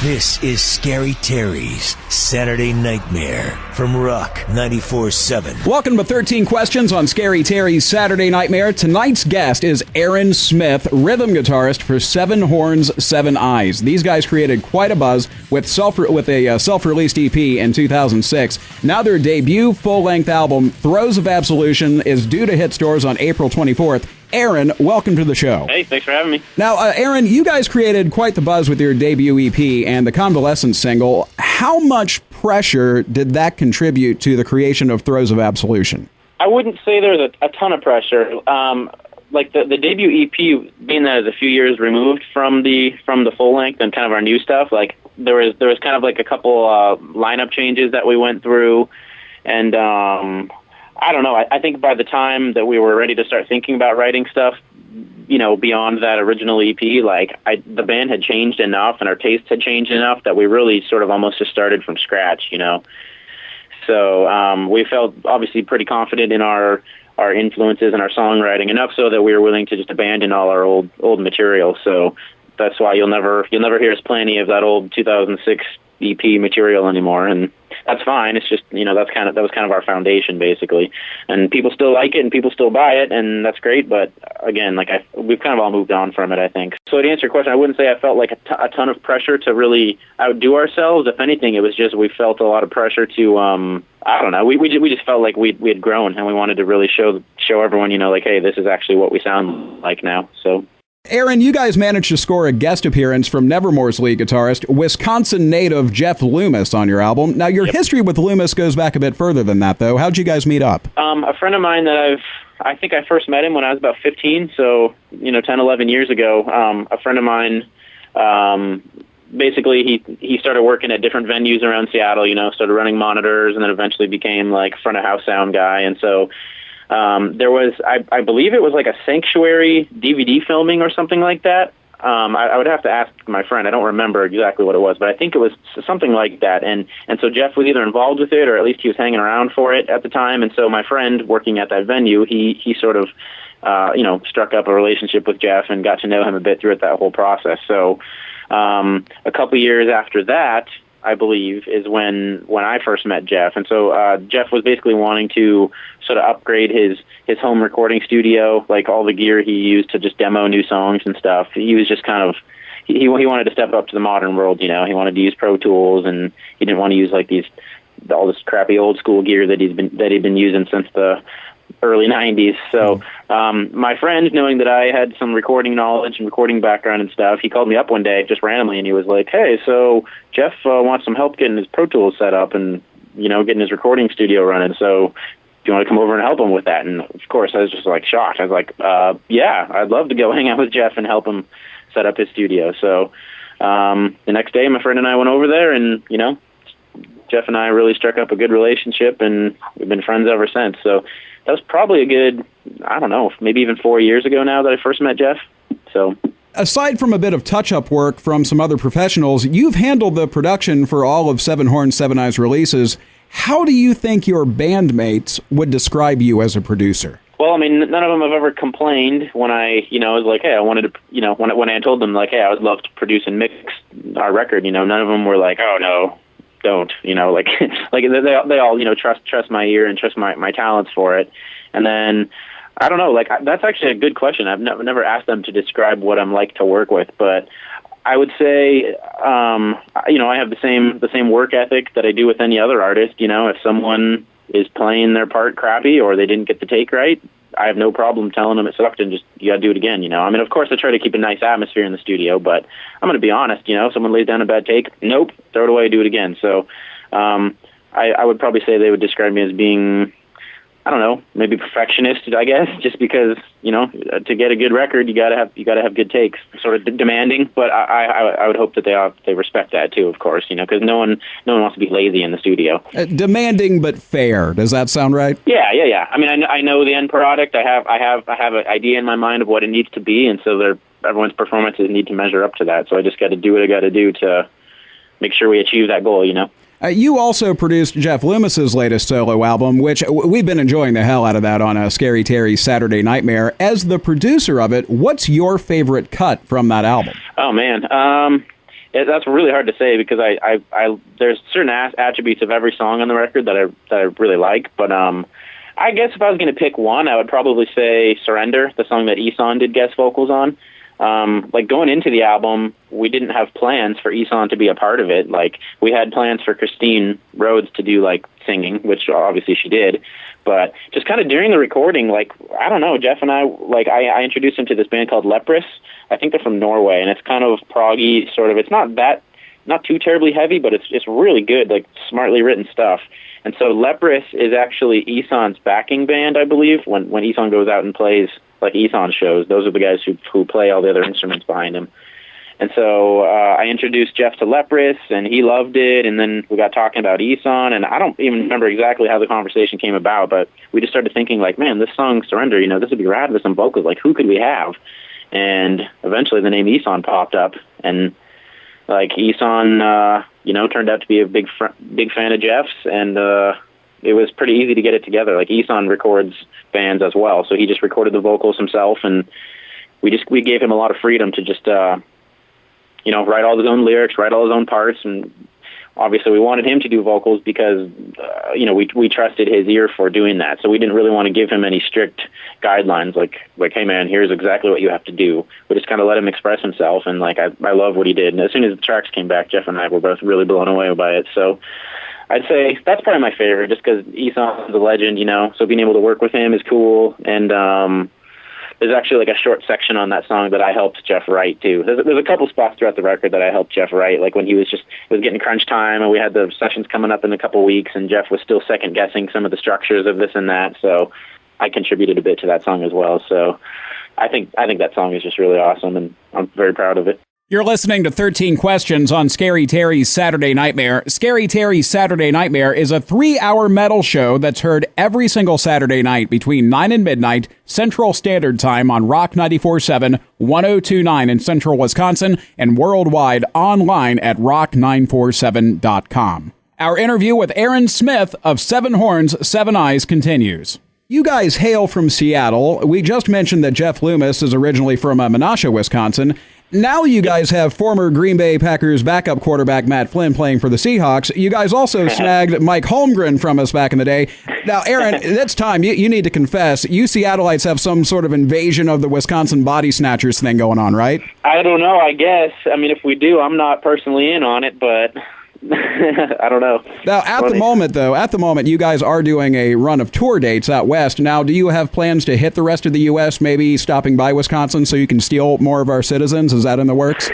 This is Scary Terry's Saturday Nightmare from Rock 94.7. Welcome to 13 Questions on Scary Terry's Saturday Nightmare. Tonight's guest is Aaron Smith, rhythm guitarist for Seven Horns, Seven Eyes. These guys created quite a buzz with a self-released EP in 2006. Now their debut full-length album, Throes of Absolution, is due to hit stores on April 24th. Aaron, welcome to the show. Hey, thanks for having me. Now, Aaron, you guys created quite the buzz with your debut EP and the Convalescence single. How much pressure did that contribute to the creation of Throes of Absolution? I wouldn't say there's a ton of pressure. Like the debut EP, being that it's a few years removed from the full length and kind of our new stuff, like there was kind of like a couple lineup changes that we went through, and I don't know. I think by the time that we were ready to start thinking about writing stuff, you know, beyond that original EP, like the band had changed enough and our tastes had changed enough that we really sort of almost just started from scratch, you know. So we felt obviously pretty confident in our influences and our songwriting, enough so that we were willing to just abandon all our old material. So that's why you'll never hear us play any of that old 2006 EP material anymore, and that's fine. It's just, you know, that was kind of our foundation basically, and people still like it and people still buy it, and that's great. But again, like we've kind of all moved on from it, I think. So to answer your question, I wouldn't say I felt like a ton of pressure to really outdo ourselves. If anything, it was just we felt a lot of pressure to I don't know. We just felt like we had grown, and we wanted to really show everyone, you know, like, hey, this is actually what we sound like now. So. Aaron, you guys managed to score a guest appearance from Nevermore's lead guitarist, Wisconsin native Jeff Loomis, on your album. Now, your history with Loomis goes back a bit further than that, though. How'd you guys meet up? A friend of mine that I think I first met him when I was about 15, so, you know, 10, 11 years ago. A friend of mine, basically, he started working at different venues around Seattle, you know, started running monitors, and then eventually became, like, front-of-house sound guy, and so there was, I believe it was like a Sanctuary DVD filming or something like that. I would have to ask my friend. I don't remember exactly what it was, but I think it was something like that. And so Jeff was either involved with it, or at least he was hanging around for it at the time. And so my friend working at that venue, he sort of, you know, struck up a relationship with Jeff and got to know him a bit throughout that whole process. So a couple years after that, I believe, is when I first met Jeff. And so Jeff was basically wanting to sort of upgrade his home recording studio, like all the gear he used to just demo new songs and stuff. He was just kind of, he wanted to step up to the modern world, you know. He wanted to use Pro Tools, and he didn't want to use like all this crappy old school gear that he'd been using since the early 90s. So my friend, knowing that I had some recording knowledge and recording background and stuff, he called me up one day just randomly, and he was like, hey, so Jeff wants some help getting his Pro Tools set up and, you know, getting his recording studio running. So do you want to come over and help him with that? And of course, I was just like shocked. I was like, yeah, I'd love to go hang out with Jeff and help him set up his studio. So the next day, my friend and I went over there, and, you know, Jeff and I really struck up a good relationship, and we've been friends ever since. So that was probably a good, I don't know, maybe even 4 years ago now that I first met Jeff. So, aside from a bit of touch-up work from some other professionals, you've handled the production for all of Seven Horns, Seven Eyes releases. How do you think your bandmates would describe you as a producer? Well, I mean, none of them have ever complained when I, you know, was like, hey, I wanted to, you know, when I told them, like, hey, I would love to produce and mix our record, you know, none of them were like, oh, no, don't, you know, like they all, you know, trust my ear and trust my talents for it. And then I don't know, like, that's actually a good question. I've never asked them to describe what I'm like to work with, but I would say, you know, I have the same work ethic that I do with any other artist. You know, if someone is playing their part crappy or they didn't get the take right, I have no problem telling them it sucked and just, you gotta do it again, you know. I mean, of course, I try to keep a nice atmosphere in the studio, but I'm gonna be honest, you know, if someone lays down a bad take, nope, throw it away, do it again. So I would probably say they would describe me as being, I don't know, maybe perfectionist, I guess, just because, you know, to get a good record, you gotta have good takes. Sort of demanding, but I would hope that they respect that too, of course, you know, because no one wants to be lazy in the studio. Demanding but fair. Does that sound right? Yeah. I mean, I know the end product. I have an idea in my mind of what it needs to be, and so everyone's performances need to measure up to that. So I just got to do what I got to do to make sure we achieve that goal, you know. You also produced Jeff Loomis's latest solo album, which we've been enjoying the hell out of that on Scary Terry's Saturday Nightmare. As the producer of it, what's your favorite cut from that album? Oh, man. That's really hard to say because I there's certain attributes of every song on the record that I really like, but I guess if I was going to pick one, I would probably say Surrender, the song that Eson did guest vocals on. Like going into the album, we didn't have plans for Eson to be a part of it. Like we had plans for Christine Rhodes to do like singing, which obviously she did, but just kind of during the recording, like, I don't know, Jeff and I introduced him to this band called Leprous. I think they're from Norway, and it's kind of proggy, sort of. It's not too terribly heavy, but it's really good, like smartly written stuff. And so Leprous is actually Eson's backing band, I believe. When Eson goes out and plays like Eson shows, those are the guys who play all the other instruments behind him. And so I introduced Jeff to Leprous, and he loved it, and then we got talking about Eson, and I don't even remember exactly how the conversation came about, but we just started thinking, like, man, this song, Surrender, this would be rad with some vocals. Like, who could we have? And eventually the name Eson popped up, and, like, Eson, turned out to be a big fan of Jeff's, and it was pretty easy to get it together. Like, Eson records bands as well, so he just recorded the vocals himself, and we gave him a lot of freedom to just write all his own lyrics, write all his own parts, and obviously we wanted him to do vocals because, we trusted his ear for doing that. So we didn't really want to give him any strict guidelines, like, hey man, here's exactly what you have to do. We just kind of let him express himself, and like, I love what he did. And as soon as the tracks came back, Jeff and I were both really blown away by it. So I'd say that's probably my favorite, just because Eson is a legend, so being able to work with him is cool. And, there's actually like a short section on that song that I helped Jeff write too. There's a couple spots throughout the record that I helped Jeff write, like when it was getting crunch time and we had the sessions coming up in a couple weeks, and Jeff was still second guessing some of the structures of this and that. So I contributed a bit to that song as well. So I think that song is just really awesome, and I'm very proud of it. You're listening to 13 Questions on Scary Terry's Saturday Nightmare. Scary Terry's Saturday Nightmare is a 3-hour metal show that's heard every single Saturday night between 9 and midnight Central Standard Time on Rock 94.7, 102.9 in Central Wisconsin, and worldwide online at rock947.com. Our interview with Aaron Smith of Seven Horns, Seven Eyes continues. You guys hail from Seattle. We just mentioned that Jeff Loomis is originally from Menasha, Wisconsin. Now you guys have former Green Bay Packers backup quarterback Matt Flynn playing for the Seahawks. You guys also snagged Mike Holmgren from us back in the day. Now, Aaron, it's time. You need to confess. You Seattleites have some sort of invasion of the Wisconsin body snatchers thing going on, right? I don't know, I guess. I mean, if we do, I'm not personally in on it, but I don't know. Now, at the moment, you guys are doing a run of tour dates out west. Now, do you have plans to hit the rest of the U.S., maybe stopping by Wisconsin so you can steal more of our citizens? Is that in the works?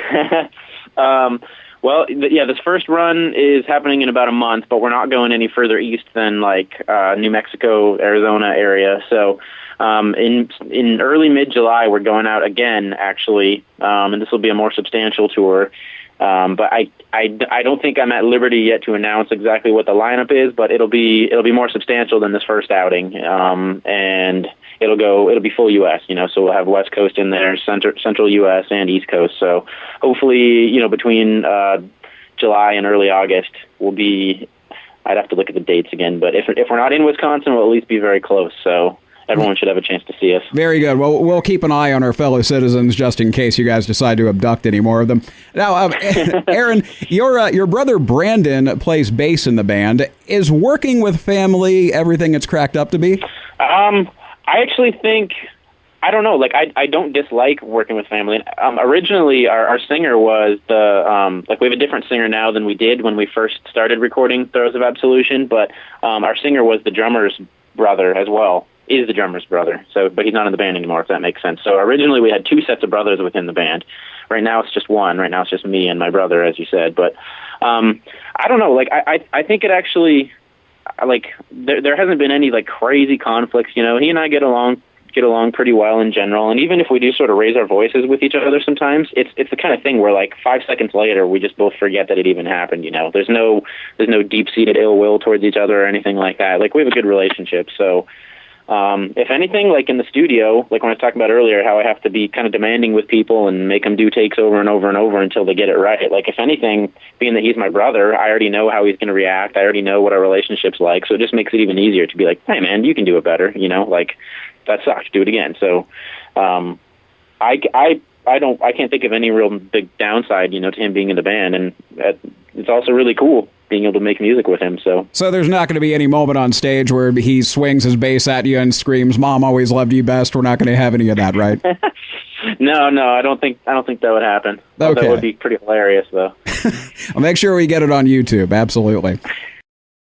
This first run is happening in about a month, but we're not going any further east than New Mexico, Arizona area. So in early mid-July, we're going out again, actually, and this will be a more substantial tour. But I don't think I'm at liberty yet to announce exactly what the lineup is, but it'll be more substantial than this first outing. And it'll be full U.S., so we'll have West Coast in there, Central U.S. and East Coast. So hopefully, between July and early August I'd have to look at the dates again, but if we're not in Wisconsin, we'll at least be very close. So everyone should have a chance to see us. Very good. Well, we'll keep an eye on our fellow citizens just in case you guys decide to abduct any more of them. Now, Aaron, your brother Brandon plays bass in the band. Is working with family everything it's cracked up to be? I actually think, I don't know, I don't dislike working with family. Originally, our singer was we have a different singer now than we did when we first started recording Throes of Absolution, but our singer was the drummer's brother as well. Is the drummer's brother, but he's not in the band anymore, if that makes sense. So originally we had two sets of brothers within the band. Right now it's just one. Right now it's just me and my brother, as you said. But I don't know. I think it actually, there hasn't been any crazy conflicts. He and I get along pretty well in general. And even if we do sort of raise our voices with each other sometimes, it's the kind of thing where 5 seconds later we just both forget that it even happened. There's no deep-seated ill will towards each other or anything like that. We have a good relationship. So. If anything, in the studio, when I was talking about earlier, how I have to be kind of demanding with people and make them do takes over and over and over until they get it right. If anything, being that he's my brother, I already know how he's going to react. I already know what our relationship's like. So it just makes it even easier to be like, hey man, you can do it better. That sucked. Do it again. So, I I can't think of any real big downside, to him being in the band, and it's also really cool being able to make music with him. So there's not going to be any moment on stage where he swings his bass at you and screams, "Mom always loved you best." We're not going to have any of that, right? No, I don't think that would happen. Okay. That would be pretty hilarious, though. I'll make sure we get it on YouTube. Absolutely.